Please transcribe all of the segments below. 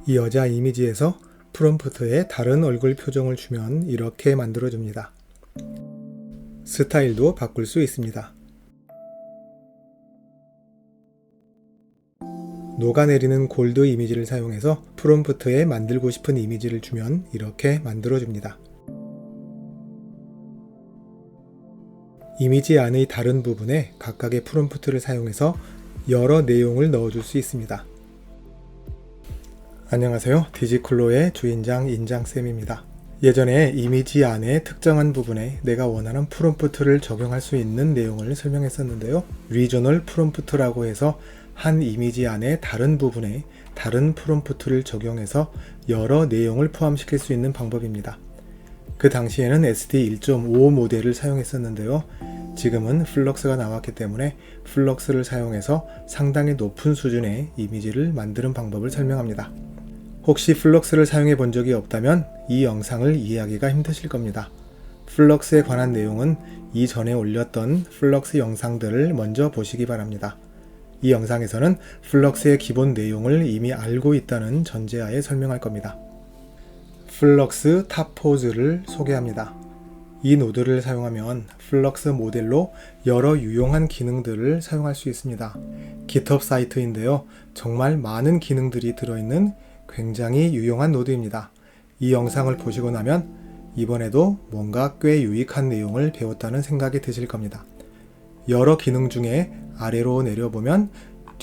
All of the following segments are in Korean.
이 여자 이미지에서 프롬프트에 다른 얼굴 표정을 주면 이렇게 만들어줍니다. 스타일도 바꿀 수 있습니다. 녹아내리는 골드 이미지를 사용해서 프롬프트에 만들고 싶은 이미지를 주면 이렇게 만들어줍니다. 이미지 안의 다른 부분에 각각의 프롬프트를 사용해서 여러 내용을 넣어줄 수 있습니다. 안녕하세요. 디지쿨로의 주인장 인장쌤입니다. 예전에 이미지 안에 특정한 부분에 내가 원하는 프롬프트를 적용할 수 있는 내용을 설명했었는데요. 리저널 프롬프트라고 해서 한 이미지 안에 다른 부분에 다른 프롬프트를 적용해서 여러 내용을 포함시킬 수 있는 방법입니다. 그 당시에는 SD 1.5 모델을 사용했었는데요. 지금은 플럭스가 나왔기 때문에 플럭스를 사용해서 상당히 높은 수준의 이미지를 만드는 방법을 설명합니다. 혹시 플럭스를 사용해 본 적이 없다면 이 영상을 이해하기가 힘드실 겁니다. 플럭스에 관한 내용은 이전에 올렸던 플럭스 영상들을 먼저 보시기 바랍니다. 이 영상에서는 플럭스의 기본 내용을 이미 알고 있다는 전제하에 설명할 겁니다. 플럭스 탑포즈를 소개합니다. 이 노드를 사용하면 플럭스 모델로 여러 유용한 기능들을 사용할 수 있습니다. GitHub 사이트인데요. 정말 많은 기능들이 들어있는 굉장히 유용한 노드입니다. 이 영상을 보시고 나면 이번에도 뭔가 꽤 유익한 내용을 배웠다는 생각이 드실 겁니다. 여러 기능 중에 아래로 내려보면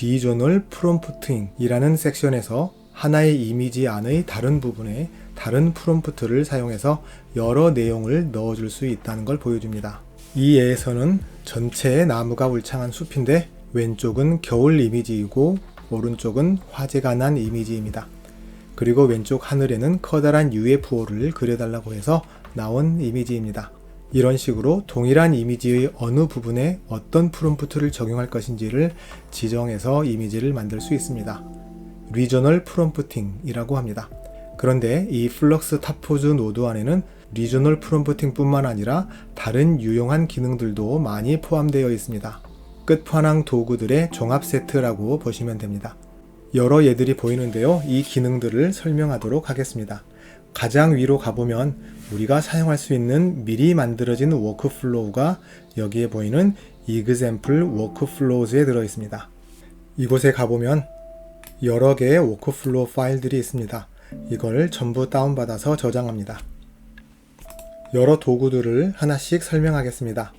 리저널 프롬프팅 이라는 섹션에서 하나의 이미지 안의 다른 부분에 다른 프롬프트를 사용해서 여러 내용을 넣어줄 수 있다는 걸 보여줍니다. 이 예에서는 전체의 나무가 울창한 숲인데 왼쪽은 겨울 이미지이고 오른쪽은 화재가 난 이미지입니다. 그리고 왼쪽 하늘에는 커다란 UFO를 그려달라고 해서 나온 이미지입니다. 이런 식으로 동일한 이미지의 어느 부분에 어떤 프롬프트를 적용할 것인지를 지정해서 이미지를 만들 수 있습니다. 리저널 프롬프팅이라고 합니다. 그런데 이 플럭스 탑포즈 노드 안에는 리저널 프롬프팅 뿐만 아니라 다른 유용한 기능들도 많이 포함되어 있습니다. 끝판왕 도구들의 종합 세트라고 보시면 됩니다. 여러 예들이 보이는데요. 이 기능들을 설명하도록 하겠습니다. 가장 위로 가보면 우리가 사용할 수 있는 미리 만들어진 워크플로우가 여기에 보이는 example workflows에 들어있습니다. 이곳에 가보면 여러 개의 워크플로우 파일들이 있습니다. 이걸 전부 다운받아서 저장합니다. 여러 도구들을 하나씩 설명하겠습니다.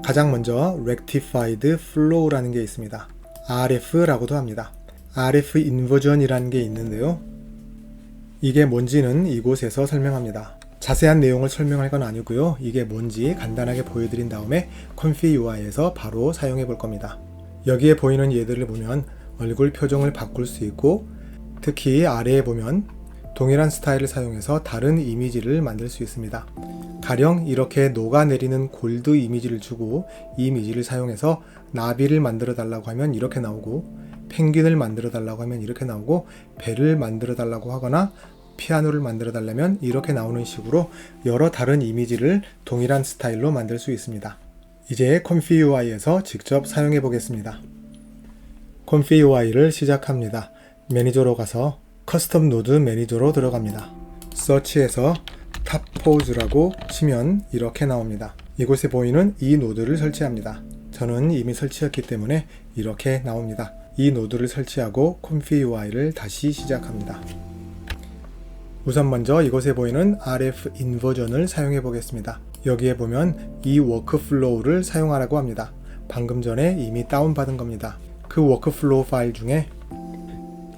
가장 먼저 Rectified Flow라는 게 있습니다. RF라고도 합니다. RF 인버전이라는 게 있는데요. 이게 뭔지는 이곳에서 설명합니다. 자세한 내용을 설명할 건 아니고요. 이게 뭔지 간단하게 보여드린 다음에 Config UI에서 바로 사용해 볼 겁니다. 여기에 보이는 예들을 보면 얼굴 표정을 바꿀 수 있고 특히 아래에 보면 동일한 스타일을 사용해서 다른 이미지를 만들 수 있습니다. 가령 이렇게 녹아내리는 골드 이미지를 주고 이 이미지를 사용해서 나비를 만들어 달라고 하면 이렇게 나오고 펭귄을 만들어 달라고 하면 이렇게 나오고 배를 만들어 달라고 하거나 피아노를 만들어 달라면 이렇게 나오는 식으로 여러 다른 이미지를 동일한 스타일로 만들 수 있습니다. 이제 Config UI에서 직접 사용해 보겠습니다. Config UI를 시작합니다. 매니저로 가서 커스텀 노드 매니저로 들어갑니다. 서치에서 탑포즈라고 치면 이렇게 나옵니다. 이곳에 보이는 이 노드를 설치합니다. 저는 이미 설치했기 때문에 이렇게 나옵니다. 이 노드를 설치하고 Config UI를 다시 시작합니다. 우선 먼저 이곳에 보이는 RF 인버전을 사용해 보겠습니다. 여기에 보면 이 워크플로우를 사용하라고 합니다. 방금 전에 이미 다운받은 겁니다. 그 워크플로우 파일 중에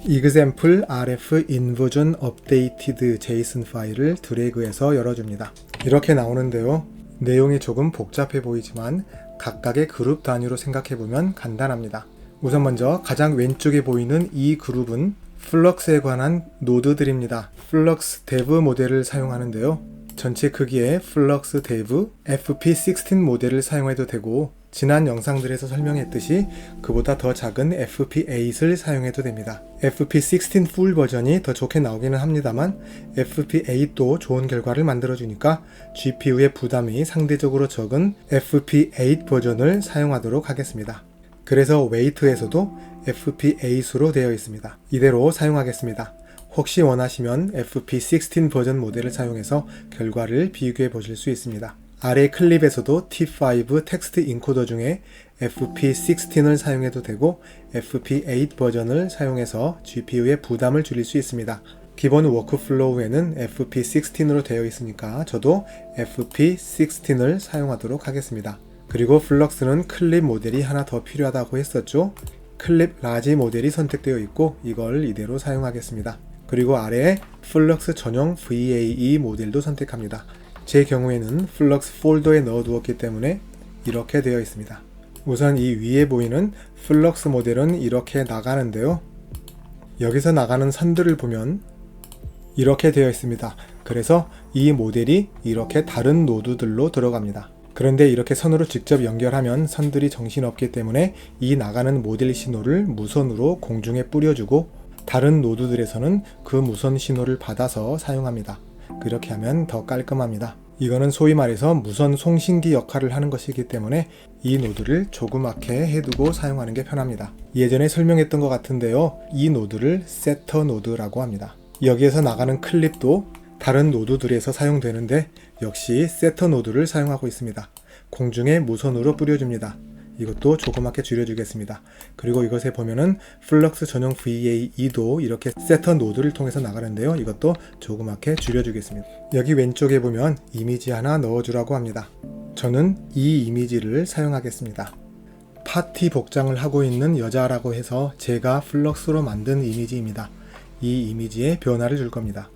example rf inversion updated json 파일을 드래그해서 열어줍니다. 이렇게 나오는데요. 내용이 조금 복잡해 보이지만 각각의 그룹 단위로 생각해보면 간단합니다. 우선 먼저 가장 왼쪽에 보이는 이 그룹은 플럭스에 관한 노드들입니다. 플럭스 dev 모델을 사용하는데요. 전체 크기의 플럭스 dev fp16 모델을 사용해도 되고 지난 영상들에서 설명했듯이 그보다 더 작은 fp8을 사용해도 됩니다. fp16 풀 버전이 더 좋게 나오기는 합니다만 fp8도 좋은 결과를 만들어주니까 GPU의 부담이 상대적으로 적은 fp8 버전을 사용하도록 하겠습니다. 그래서 웨이트에서도 fp8으로 되어 있습니다. 이대로 사용하겠습니다. 혹시 원하시면 FP16 버전 모델을 사용해서 결과를 비교해 보실 수 있습니다. 아래 클립에서도 T5 텍스트 인코더 중에 FP16을 사용해도 되고 FP8 버전을 사용해서 GPU의 부담을 줄일 수 있습니다. 기본 워크플로우에는 FP16으로 되어 있으니까 저도 FP16을 사용하도록 하겠습니다. 그리고 플럭스는 클립 모델이 하나 더 필요하다고 했었죠. 클립 라지 모델이 선택되어 있고 이걸 이대로 사용하겠습니다. 그리고 아래에 플럭스 전용 VAE 모델도 선택합니다. 제 경우에는 플럭스 폴더에 넣어두었기 때문에 이렇게 되어 있습니다. 우선 이 위에 보이는 플럭스 모델은 이렇게 나가는데요. 여기서 나가는 선들을 보면 이렇게 되어 있습니다. 그래서 이 모델이 이렇게 다른 노드들로 들어갑니다. 그런데 이렇게 선으로 직접 연결하면 선들이 정신없기 때문에 이 나가는 모델 신호를 무선으로 공중에 뿌려주고 다른 노드들에서는 그 무선 신호를 받아서 사용합니다. 그렇게 하면 더 깔끔합니다. 이거는 소위 말해서 무선 송신기 역할을 하는 것이기 때문에 이 노드를 조그맣게 해두고 사용하는 게 편합니다. 예전에 설명했던 것 같은데요. 이 노드를 세터 노드라고 합니다. 여기에서 나가는 클립도 다른 노드들에서 사용되는데 역시 세터 노드를 사용하고 있습니다. 공중에 무선으로 뿌려줍니다. 이것도 조그맣게 줄여주겠습니다. 그리고 이것에 보면은 플럭스 전용 VAE도 이렇게 세터 노드를 통해서 나가는데요. 이것도 조그맣게 줄여주겠습니다. 여기 왼쪽에 보면 이미지 하나 넣어주라고 합니다. 저는 이 이미지를 사용하겠습니다. 파티 복장을 하고 있는 여자라고 해서 제가 플럭스로 만든 이미지입니다. 이 이미지에 변화를 줄 겁니다.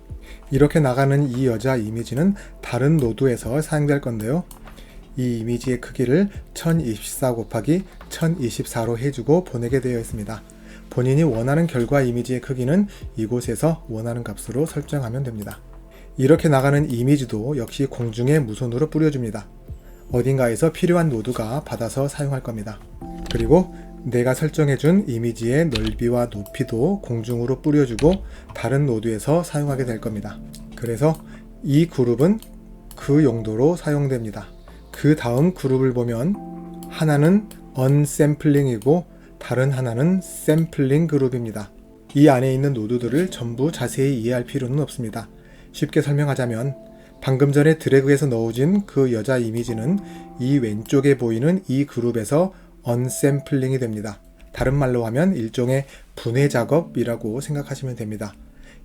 이렇게 나가는 이 여자 이미지는 다른 노드에서 사용될 건데요. 이 이미지의 크기를 1024 곱하기 1024로 해주고 보내게 되어 있습니다. 본인이 원하는 결과 이미지의 크기는 이곳에서 원하는 값으로 설정하면 됩니다. 이렇게 나가는 이미지도 역시 공중에 무선으로 뿌려줍니다. 어딘가에서 필요한 노드가 받아서 사용할 겁니다. 그리고 내가 설정해준 이미지의 넓이와 높이도 공중으로 뿌려주고 다른 노드에서 사용하게 될 겁니다. 그래서 이 그룹은 그 용도로 사용됩니다. 그 다음 그룹을 보면 하나는 언샘플링이고 다른 하나는 샘플링 그룹입니다. 이 안에 있는 노드들을 전부 자세히 이해할 필요는 없습니다. 쉽게 설명하자면 방금 전에 드래그해서 넣어진 그 여자 이미지는 이 왼쪽에 보이는 이 그룹에서 언샘플링이 됩니다. 다른 말로 하면 일종의 분해 작업이라고 생각하시면 됩니다.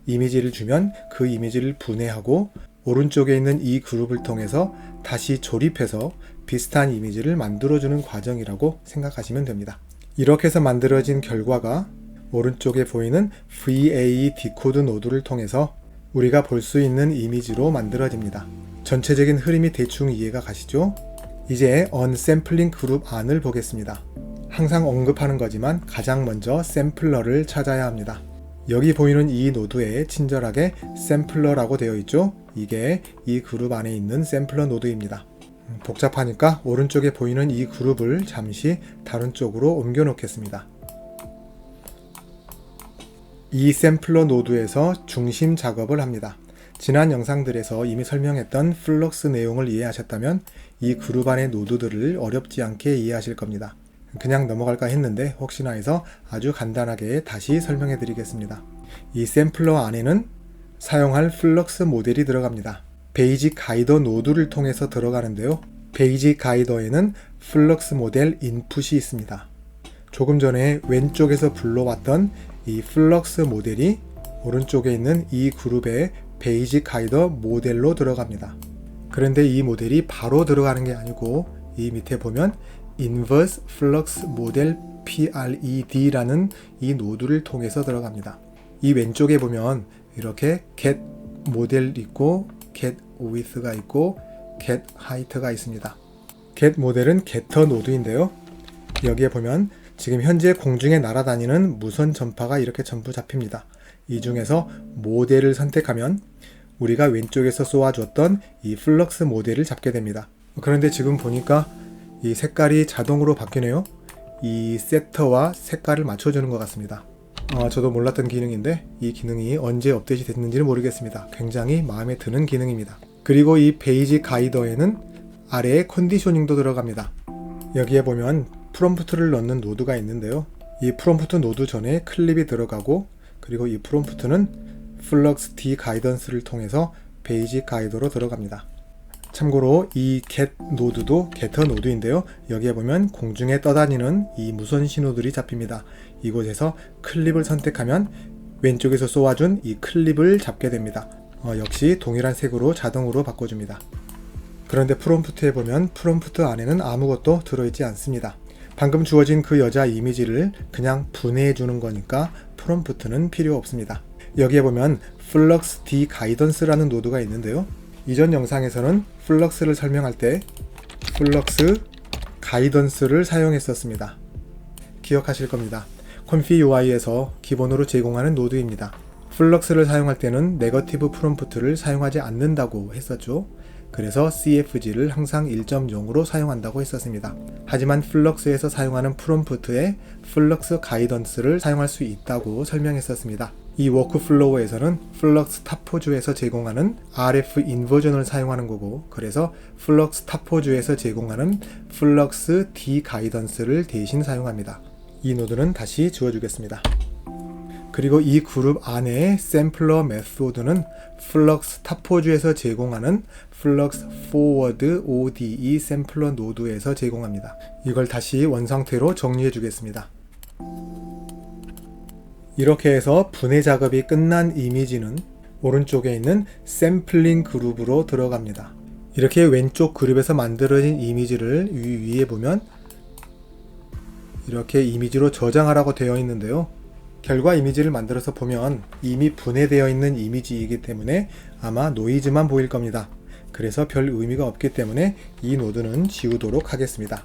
이미지를 주면 그 이미지를 분해하고 오른쪽에 있는 이 그룹을 통해서 다시 조립해서 비슷한 이미지를 만들어주는 과정이라고 생각하시면 됩니다. 이렇게 해서 만들어진 결과가 오른쪽에 보이는 VA 디코드 노드를 통해서 우리가 볼 수 있는 이미지로 만들어집니다. 전체적인 흐름이 대충 이해가 가시죠? 이제 언샘플링 그룹 안을 보겠습니다. 항상 언급하는 거지만 가장 먼저 샘플러를 찾아야 합니다. 여기 보이는 이 노드에 친절하게 샘플러라고 되어 있죠? 이게 이 그룹 안에 있는 샘플러 노드입니다. 복잡하니까 오른쪽에 보이는 이 그룹을 잠시 다른 쪽으로 옮겨 놓겠습니다. 이 샘플러 노드에서 중심 작업을 합니다. 지난 영상들에서 이미 설명했던 플럭스 내용을 이해하셨다면 이 그룹 안의 노드들을 어렵지 않게 이해하실 겁니다. 그냥 넘어갈까 했는데 혹시나 해서 아주 간단하게 다시 설명해 드리겠습니다. 이 샘플러 안에는 사용할 플럭스 모델이 들어갑니다. 베이직 가이더 노드를 통해서 들어가는데요. 베이직 가이더에는 플럭스 모델 인풋이 있습니다. 조금 전에 왼쪽에서 불러왔던 이 플럭스 모델이 오른쪽에 있는 이 그룹의 베이직 가이더 모델로 들어갑니다. 그런데 이 모델이 바로 들어가는 게 아니고 이 밑에 보면 Inverse Flux Model PRED라는 이 노드를 통해서 들어갑니다. 이 왼쪽에 보면 이렇게 get 모델 있고 get width가 있고 get height가 있습니다. get 모델은 getter 노드인데요. 여기에 보면 지금 현재 공중에 날아다니는 무선 전파가 이렇게 전부 잡힙니다. 이 중에서 모델을 선택하면 우리가 왼쪽에서 쏘아줬던 이 플럭스 모델을 잡게 됩니다. 그런데 지금 보니까 이 색깔이 자동으로 바뀌네요. 이 세터와 색깔을 맞춰주는 것 같습니다. 저도 몰랐던 기능인데 이 기능이 언제 업데이트 됐는지는 모르겠습니다. 굉장히 마음에 드는 기능입니다. 그리고 이 베이직 가이더에는 아래에 컨디셔닝도 들어갑니다. 여기에 보면 프롬프트를 넣는 노드가 있는데요. 이 프롬프트 노드 전에 클립이 들어가고 그리고 이 프롬프트는 플럭스 D 가이던스를 통해서 베이직 가이드로 들어갑니다. 참고로 이 get 노드도 getter 노드인데요. 여기에 보면 공중에 떠다니는 이 무선 신호들이 잡힙니다. 이곳에서 클립을 선택하면 왼쪽에서 쏘아준 이 클립을 잡게 됩니다. 역시 동일한 색으로 자동으로 바꿔줍니다. 그런데 프롬프트에 보면 프롬프트 안에는 아무것도 들어있지 않습니다. 방금 주어진 그 여자 이미지를 그냥 분해해 주는 거니까 프롬프트는 필요 없습니다. 여기에 보면 플럭스 D 가이던스라는 노드가 있는데요. 이전 영상에서는 플럭스를 설명할 때 플럭스 가이던스를 사용했었습니다. 기억하실 겁니다. 컴피 UI에서 기본으로 제공하는 노드입니다. 플럭스를 사용할 때는 네거티브 프롬프트를 사용하지 않는다고 했었죠. 그래서 CFG를 항상 1.0으로 사용한다고 했었습니다. 하지만 플럭스에서 사용하는 프롬프트에 플럭스 가이던스를 사용할 수 있다고 설명했었습니다. 이 워크플로우에서는 플럭스 타포주에서 제공하는 RF 인버전을 사용하는 거고, 그래서 플럭스 타포주에서 제공하는 플럭스 D 가이던스를 대신 사용합니다. 이 노드는 다시 지워주겠습니다. 그리고 이 그룹 안에 샘플러 메소드는 플럭스 타포주에서 제공하는 플럭스 포워드 ODE 샘플러 노드에서 제공합니다. 이걸 다시 원상태로 정리해 주겠습니다. 이렇게 해서 분해 작업이 끝난 이미지는 오른쪽에 있는 샘플링 그룹으로 들어갑니다. 이렇게 왼쪽 그룹에서 만들어진 이미지를 위에 보면 이렇게 이미지로 저장하라고 되어 있는데요. 결과 이미지를 만들어서 보면 이미 분해되어 있는 이미지이기 때문에 아마 노이즈만 보일 겁니다. 그래서 별 의미가 없기 때문에 이 노드는 지우도록 하겠습니다.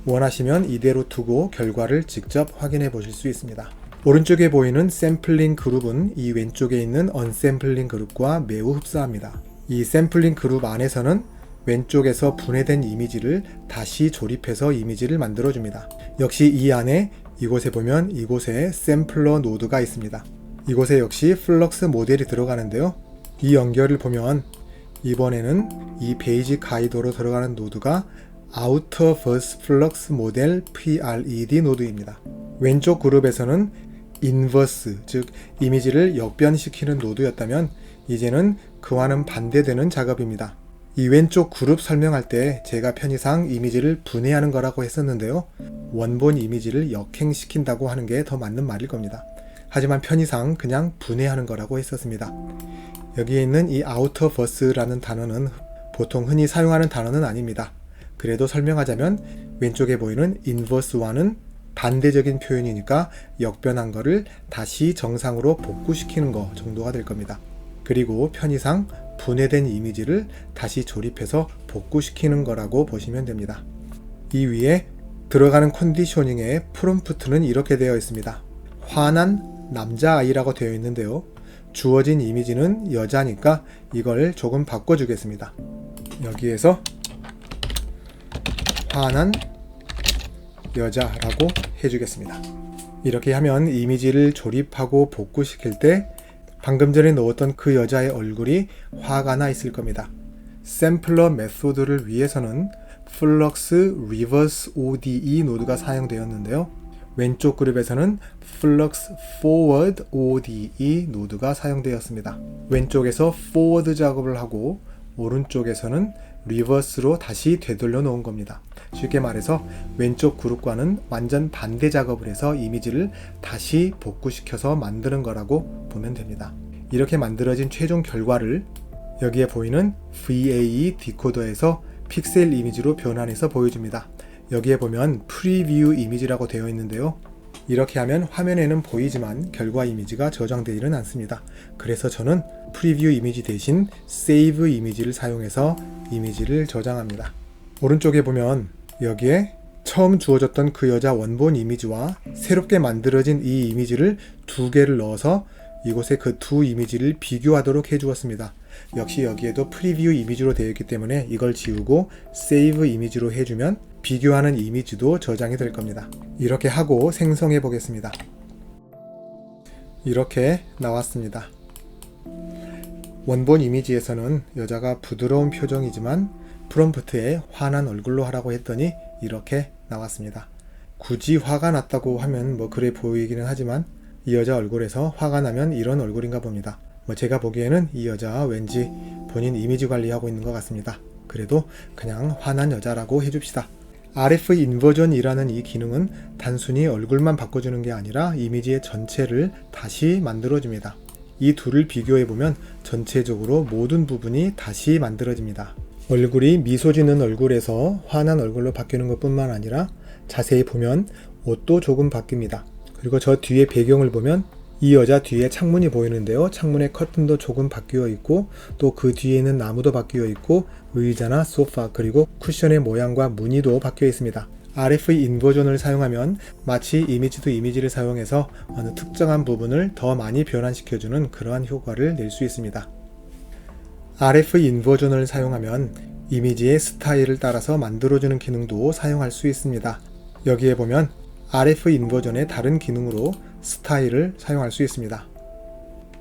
원하시면 이대로 두고 결과를 직접 확인해 보실 수 있습니다. 오른쪽에 보이는 샘플링 그룹은 이 왼쪽에 있는 언샘플링 그룹과 매우 흡사합니다. 이 샘플링 그룹 안에서는 왼쪽에서 분해된 이미지를 다시 조립해서 이미지를 만들어줍니다. 역시 이 안에 이곳에 보면 이곳에 샘플러 노드가 있습니다. 이곳에 역시 플럭스 모델이 들어가는데요. 이 연결을 보면 이번에는 이 베이직 가이드로 들어가는 노드가 아우터 버스 플럭스 모델 PRED 노드입니다. 왼쪽 그룹에서는 인버스, 즉 이미지를 역변시키는 노드였다면 이제는 그와는 반대되는 작업입니다. 이 왼쪽 그룹 설명할 때 제가 편의상 이미지를 분해하는 거라고 했었는데요. 원본 이미지를 역행시킨다고 하는 게 더 맞는 말일 겁니다. 하지만 편의상 그냥 분해하는 거라고 했었습니다. 여기에 있는 이 아우터 버스라는 단어는 보통 흔히 사용하는 단어는 아닙니다. 그래도 설명하자면 왼쪽에 보이는 인버스와는 반대적인 표현이니까 역변한 거를 다시 정상으로 복구시키는 거 정도가 될 겁니다. 그리고 편의상 분해된 이미지를 다시 조립해서 복구시키는 거라고 보시면 됩니다. 이 위에 들어가는 컨디셔닝의 프롬프트는 이렇게 되어 있습니다. 화난 남자아이라고 되어 있는데요. 주어진 이미지는 여자니까 이걸 조금 바꿔주겠습니다. 여기에서 화난 여자라고 해주겠습니다. 이렇게 하면 이미지를 조립하고 복구시킬 때 방금 전에 넣었던 그 여자의 얼굴이 화가 나 있을 겁니다. 샘플러 메소드를 위해서는 플럭스 리버스 ODE 노드가 사용되었는데요. 왼쪽 그룹에서는 플럭스 포워드 ODE 노드가 사용되었습니다. 왼쪽에서 포워드 작업을 하고 오른쪽에서는 리버스로 다시 되돌려 놓은 겁니다. 쉽게 말해서 왼쪽 그룹과는 완전 반대 작업을 해서 이미지를 다시 복구시켜서 만드는 거라고 보면 됩니다. 이렇게 만들어진 최종 결과를 여기에 보이는 VAE 디코더에서 픽셀 이미지로 변환해서 보여줍니다. 여기에 보면 프리뷰 이미지라고 되어 있는데요. 이렇게 하면 화면에는 보이지만 결과 이미지가 저장되지는 않습니다. 그래서 저는 프리뷰 이미지 대신 세이브 이미지를 사용해서 이미지를 저장합니다. 오른쪽에 보면 여기에 처음 주어졌던 그 여자 원본 이미지와 새롭게 만들어진 이 이미지를 두 개를 넣어서 이곳에 그 두 이미지를 비교하도록 해주었습니다. 역시 여기에도 프리뷰 이미지로 되어 있기 때문에 이걸 지우고 세이브 이미지로 해주면 비교하는 이미지도 저장이 될 겁니다. 이렇게 하고 생성해 보겠습니다. 이렇게 나왔습니다. 원본 이미지에서는 여자가 부드러운 표정이지만 프롬프트에 화난 얼굴로 하라고 했더니 이렇게 나왔습니다. 굳이 화가 났다고 하면 그래 보이기는 하지만 이 여자 얼굴에서 화가 나면 이런 얼굴인가 봅니다. 제가 보기에는 이 여자 왠지 본인 이미지 관리하고 있는 것 같습니다. 그래도 그냥 화난 여자라고 해줍시다. RF 인버전이라는 이 기능은 단순히 얼굴만 바꿔주는 게 아니라 이미지의 전체를 다시 만들어줍니다. 이 둘을 비교해보면 전체적으로 모든 부분이 다시 만들어집니다. 얼굴이 미소 짓는 얼굴에서 화난 얼굴로 바뀌는 것뿐만 아니라 자세히 보면 옷도 조금 바뀝니다. 그리고 저 뒤에 배경을 보면 이 여자 뒤에 창문이 보이는데요. 창문의 커튼도 조금 바뀌어 있고 또 그 뒤에는 나무도 바뀌어 있고 의자나 소파 그리고 쿠션의 모양과 무늬도 바뀌어 있습니다. RF 인버전을 사용하면 마치 이미지 투 이미지를 사용해서 어느 특정한 부분을 더 많이 변환시켜주는 그러한 효과를 낼 수 있습니다. RF 인버전을 사용하면 이미지의 스타일을 따라서 만들어주는 기능도 사용할 수 있습니다. 여기에 보면 RF 인버전의 다른 기능으로 스타일을 사용할 수 있습니다.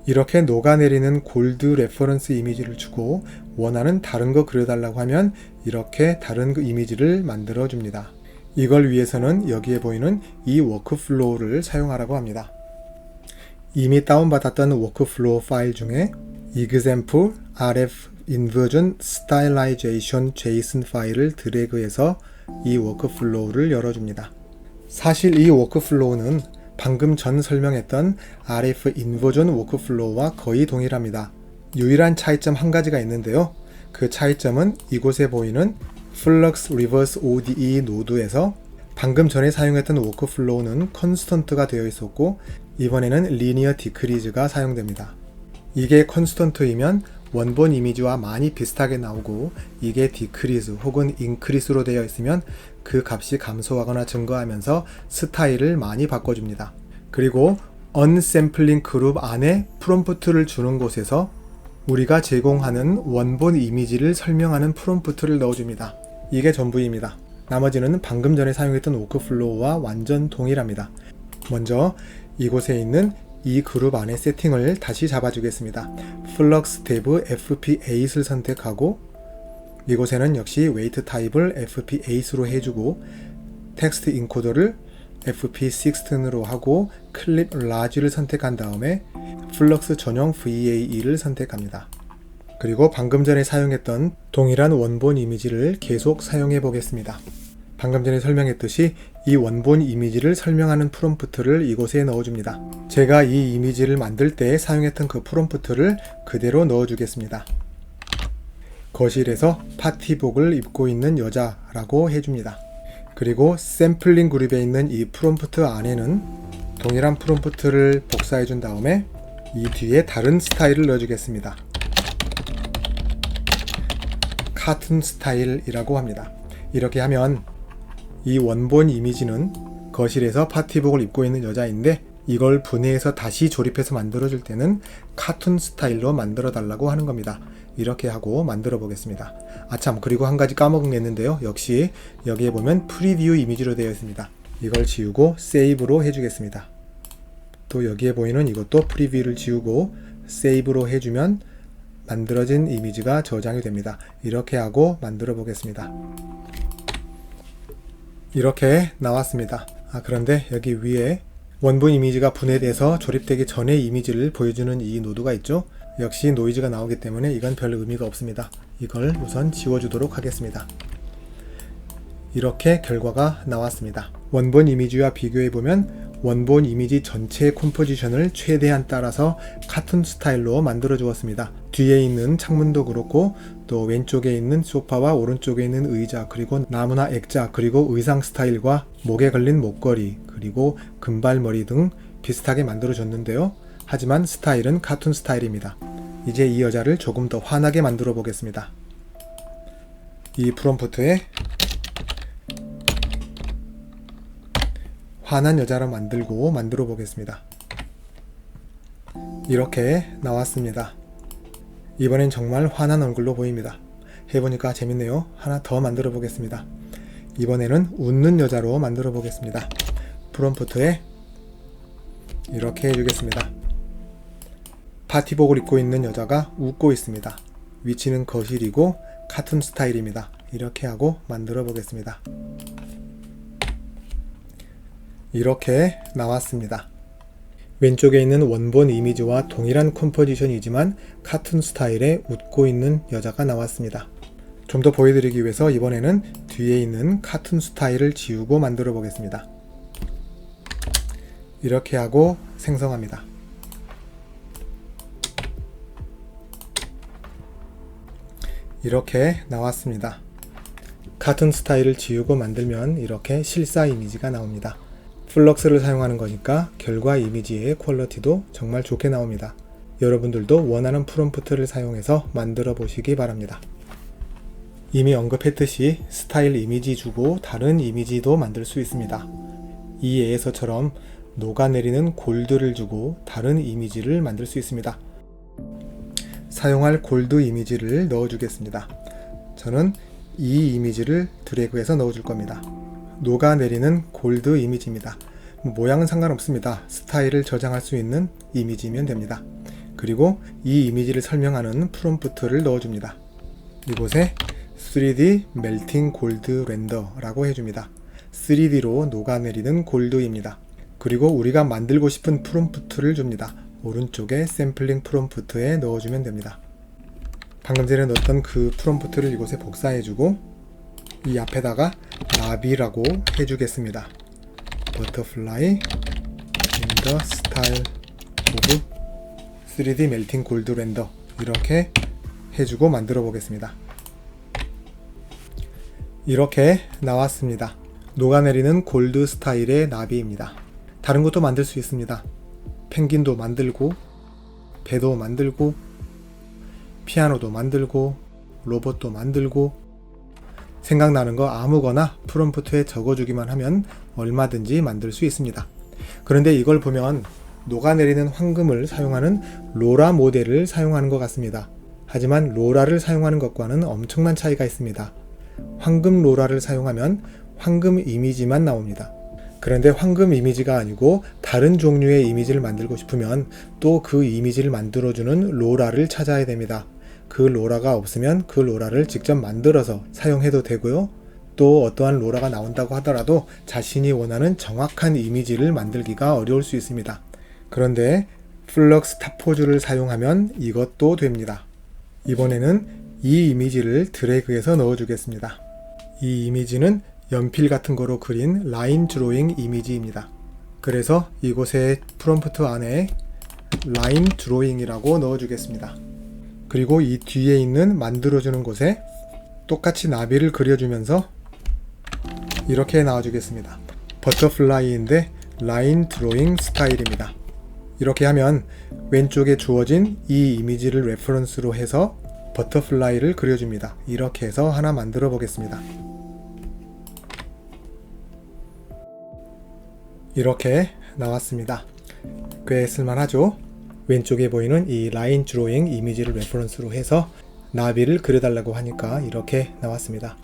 이렇게 녹아내리는 골드 레퍼런스 이미지를 주고 원하는 다른 거 그려달라고 하면 이렇게 다른 그 이미지를 만들어 줍니다. 이걸 위해서는 여기에 보이는 이 워크플로우를 사용하라고 합니다. 이미 다운받았던 워크플로우 파일 중에 example rf inversion stylization json 파일을 드래그해서 이 워크플로우를 열어줍니다. 사실 이 워크플로우는 방금 전 설명했던 RF 인버전 워크플로우와 거의 동일합니다. 유일한 차이점 한 가지가 있는데요. 그 차이점은 이곳에 보이는 Flux Reverse ODE 노드에서 방금 전에 사용했던 워크플로우는 컨스턴트가 되어 있었고 이번에는 리니어 디크리즈가 사용됩니다. 이게 컨스턴트이면 원본 이미지와 많이 비슷하게 나오고 이게 디크리즈 혹은 인크리스로 되어 있으면 그 값이 감소하거나 증가하면서 스타일을 많이 바꿔줍니다. 그리고 언샘플링 그룹 안에 프롬프트를 주는 곳에서 우리가 제공하는 원본 이미지를 설명하는 프롬프트를 넣어줍니다. 이게 전부입니다. 나머지는 방금 전에 사용했던 워크플로우와 완전 동일합니다. 먼저 이곳에 있는 이 그룹 안에 세팅을 다시 잡아주겠습니다. 플럭스 탭 FP8을 선택하고 이곳에는 역시 웨이트 타입을 FP8로 해주고 텍스트 인코더를 FP16로 하고 클립 라지를 선택한 다음에 플럭스 전용 VAE를 선택합니다. 그리고 방금 전에 사용했던 동일한 원본 이미지를 계속 사용해 보겠습니다. 방금 전에 설명했듯이 이 원본 이미지를 설명하는 프롬프트를 이곳에 넣어줍니다. 제가 이 이미지를 만들 때 사용했던 그 프롬프트를 그대로 넣어주겠습니다. 거실에서 파티복을 입고 있는 여자라고 해줍니다. 그리고 샘플링 그룹에 있는 이 프롬프트 안에는 동일한 프롬프트를 복사해 준 다음에 이 뒤에 다른 스타일을 넣어주겠습니다. 카툰 스타일이라고 합니다. 이렇게 하면 이 원본 이미지는 거실에서 파티복을 입고 있는 여자인데 이걸 분해해서 다시 조립해서 만들어줄 때는 카툰 스타일로 만들어 달라고 하는 겁니다. 이렇게 하고 만들어 보겠습니다. 아참, 그리고 한 가지 까먹었는데요. 역시 여기에 보면 프리뷰 이미지로 되어 있습니다. 이걸 지우고 세이브로 해주겠습니다. 또 여기에 보이는 이것도 프리뷰를 지우고 세이브로 해주면 만들어진 이미지가 저장이 됩니다. 이렇게 하고 만들어 보겠습니다. 이렇게 나왔습니다. 그런데 여기 위에 원본 이미지가 분해돼서 조립되기 전의 이미지를 보여주는 이 노드가 있죠. 역시 노이즈가 나오기 때문에 이건 별 의미가 없습니다. 이걸 우선 지워주도록 하겠습니다. 이렇게 결과가 나왔습니다. 원본 이미지와 비교해보면 원본 이미지 전체의 컴포지션을 최대한 따라서 카툰 스타일로 만들어 주었습니다. 뒤에 있는 창문도 그렇고 또 왼쪽에 있는 소파와 오른쪽에 있는 의자 그리고 나무나 액자 그리고 의상 스타일과 목에 걸린 목걸이 그리고 금발머리 등 비슷하게 만들어 줬는데요. 하지만 스타일은 카툰 스타일입니다. 이제 이 여자를 조금 더 환하게 만들어 보겠습니다. 이 프롬프트에 환한 여자로 만들어 보겠습니다. 이렇게 나왔습니다. 이번엔 정말 환한 얼굴로 보입니다. 해보니까 재밌네요. 하나 더 만들어 보겠습니다. 이번에는 웃는 여자로 만들어 보겠습니다. 프롬프트에 이렇게 해주겠습니다. 파티복을 입고 있는 여자가 웃고 있습니다. 위치는 거실이고 카툰 스타일입니다. 이렇게 하고 만들어 보겠습니다. 이렇게 나왔습니다. 왼쪽에 있는 원본 이미지와 동일한 컴포지션이지만 카툰 스타일의 웃고 있는 여자가 나왔습니다. 좀 더 보여드리기 위해서 이번에는 뒤에 있는 카툰 스타일을 지우고 만들어 보겠습니다. 이렇게 하고 생성합니다. 이렇게 나왔습니다. 카툰 스타일을 지우고 만들면 이렇게 실사 이미지가 나옵니다. 플럭스를 사용하는 거니까 결과 이미지의 퀄리티도 정말 좋게 나옵니다. 여러분들도 원하는 프롬프트를 사용해서 만들어 보시기 바랍니다. 이미 언급했듯이 스타일 이미지 주고 다른 이미지도 만들 수 있습니다. 이 예에서처럼 녹아내리는 골드를 주고 다른 이미지를 만들 수 있습니다. 사용할 골드 이미지를 넣어주겠습니다. 저는 이 이미지를 드래그해서 넣어줄 겁니다. 녹아내리는 골드 이미지입니다. 모양은 상관없습니다. 스타일을 저장할 수 있는 이미지면 됩니다. 그리고 이 이미지를 설명하는 프롬프트를 넣어줍니다. 이곳에 3D 멜팅 골드 렌더라고 해줍니다. 3D로 녹아내리는 골드입니다. 그리고 우리가 만들고 싶은 프롬프트를 줍니다. 오른쪽에 샘플링 프롬프트에 넣어주면 됩니다. 방금 전에 넣었던 그 프롬프트를 이곳에 복사해주고 이 앞에다가 나비라고 해주겠습니다. Butterfly in the style of 3D melting gold render 이렇게 해주고 만들어 보겠습니다. 이렇게 나왔습니다. 녹아내리는 골드 스타일의 나비입니다. 다른 것도 만들 수 있습니다. 펭귄도 만들고 배도 만들고 피아노도 만들고 로봇도 만들고 생각나는 거 아무거나 프롬프트에 적어주기만 하면 얼마든지 만들 수 있습니다. 그런데 이걸 보면 녹아내리는 황금을 사용하는 로라 모델을 사용하는 것 같습니다. 하지만 로라를 사용하는 것과는 엄청난 차이가 있습니다. 황금 로라를 사용하면 황금 이미지만 나옵니다. 그런데 황금 이미지가 아니고 다른 종류의 이미지를 만들고 싶으면 또 그 이미지를 만들어주는 로라를 찾아야 됩니다. 그 로라가 없으면 그 로라를 직접 만들어서 사용해도 되고요. 또 어떠한 로라가 나온다고 하더라도 자신이 원하는 정확한 이미지를 만들기가 어려울 수 있습니다. 그런데 플럭스 타포즈를 사용하면 이것도 됩니다. 이번에는 이 이미지를 드래그해서 넣어주겠습니다. 이 이미지는 연필 같은 거로 그린 라인 드로잉 이미지입니다. 그래서 이곳에 프롬프트 안에 라인 드로잉이라고 넣어주겠습니다. 그리고 이 뒤에 있는 만들어주는 곳에 똑같이 나비를 그려주면서 이렇게 나와주겠습니다. 버터플라이인데 라인 드로잉 스타일입니다. 이렇게 하면 왼쪽에 주어진 이 이미지를 레퍼런스로 해서 버터플라이를 그려줍니다. 이렇게 해서 하나 만들어 보겠습니다. 이렇게 나왔습니다. 꽤 쓸만하죠? 왼쪽에 보이는 이 라인 드로잉 이미지를 레퍼런스로 해서 나비를 그려달라고 하니까 이렇게 나왔습니다.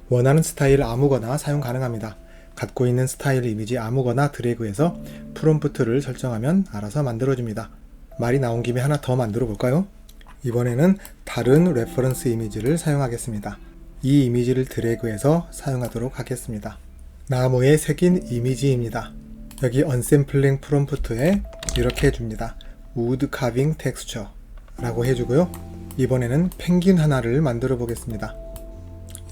원하는 스타일 아무거나 사용 가능합니다. 갖고 있는 스타일 이미지 아무거나 드래그해서 프롬프트를 설정하면 알아서 만들어줍니다. 말이 나온 김에 하나 더 만들어 볼까요? 이번에는 다른 레퍼런스 이미지를 사용하겠습니다. 이 이미지를 드래그해서 사용하도록 하겠습니다. 나무에 새긴 이미지입니다. 여기 언샘플링 프롬프트에 이렇게 해줍니다. Wood Carving Texture 라고 해주고요. 이번에는 펭귄 하나를 만들어 보겠습니다.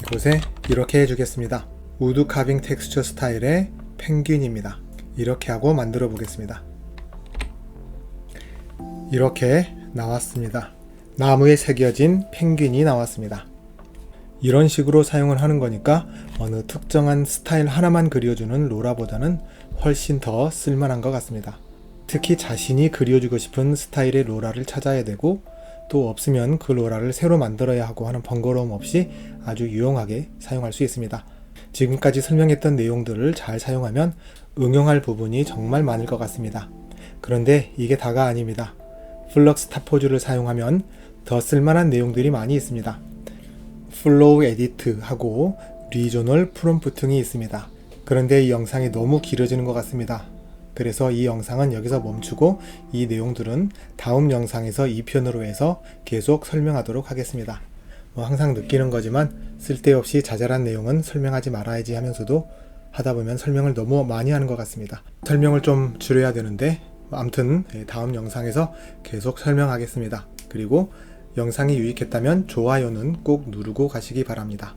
이곳에 이렇게 해주겠습니다. Wood Carving Texture 스타일의 펭귄입니다. 이렇게 하고 만들어 보겠습니다. 이렇게 나왔습니다. 나무에 새겨진 펭귄이 나왔습니다. 이런 식으로 사용을 하는 거니까 어느 특정한 스타일 하나만 그려주는 로라보다는 훨씬 더 쓸만한 것 같습니다. 특히 자신이 그려주고 싶은 스타일의 로라를 찾아야 되고 또 없으면 그 로라를 새로 만들어야 하고 하는 번거로움 없이 아주 유용하게 사용할 수 있습니다. 지금까지 설명했던 내용들을 잘 사용하면 응용할 부분이 정말 많을 것 같습니다. 그런데 이게 다가 아닙니다. 플럭스 타포즈를 사용하면 더 쓸만한 내용들이 많이 있습니다. 플로우 에디트하고 리저널 프롬프팅이 있습니다. 그런데 이 영상이 너무 길어지는 것 같습니다. 그래서 이 영상은 여기서 멈추고 이 내용들은 다음 영상에서 2편으로 해서 계속 설명하도록 하겠습니다. 항상 느끼는 거지만 쓸데없이 자잘한 내용은 설명하지 말아야지 하면서도 하다 보면 설명을 너무 많이 하는 것 같습니다. 설명을 좀 줄여야 되는데 아무튼 다음 영상에서 계속 설명하겠습니다. 그리고 영상이 유익했다면 좋아요는 꼭 누르고 가시기 바랍니다.